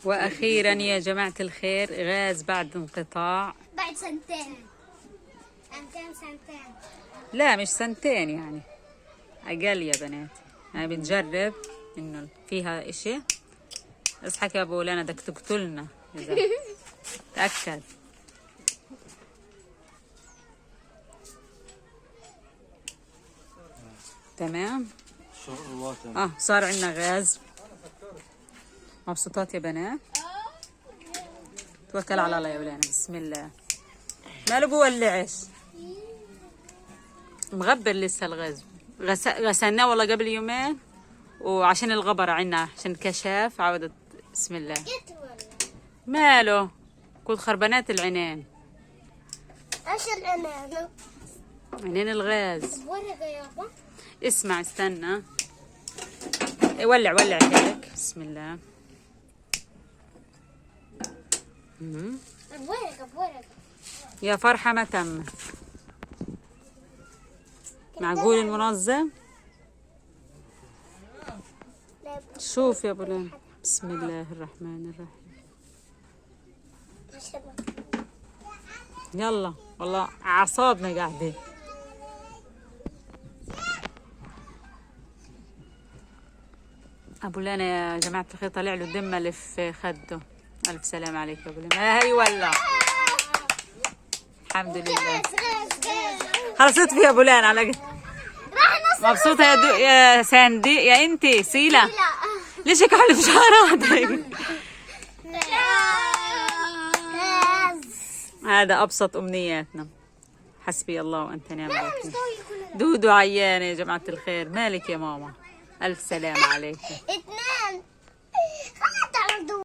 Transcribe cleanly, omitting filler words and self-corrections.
وأخيرا يا جماعة الخير غاز بعد انقطاع. بعد سنتين. سنتين. لا مش سنتين، يعني أقل يا بنات. يعني بنجرب إنه فيها إشي. اصحك يا أبو لانا، بدك تقتلنا إذا تأكد. تمام. صار عندنا غاز. مبسوطات يا بنات؟ توكل على الله يا ولانا، بسم الله. ماله بولعش، مغبر لسه الغاز. غسلناه والله قبل يومين، وعشان الغبرة عنا عشان كشاف عودت. بسم الله. ماله كل خربانات العينين. ايش العنان؟ عينين الغاز. ورقة يابا. اسمع استنى، ولع هيك. بسم الله. بورقة. يا فرحة ما تم. معقول المنظم؟ شوف يا بولان. بسم الله الرحمن الرحيم. يلا والله أعصابنا قاعدة. أبو لانا يا جماعة الخير طلع له دم اللي في خده. ألف سلام عليك يا أبو لانا. هي ولا الحمد لله. خلص اطفي يا أبو لانا على مبسوطة يا ساندي يا انتي سيلا. ليش هيك حلف شعراتك؟ هذا أبسط أمنياتنا. حسبي الله وأنت نعم الوكيل. دودو عيانة يا جماعة الخير. مالك يا ماما؟ ألف سلام عليك. 2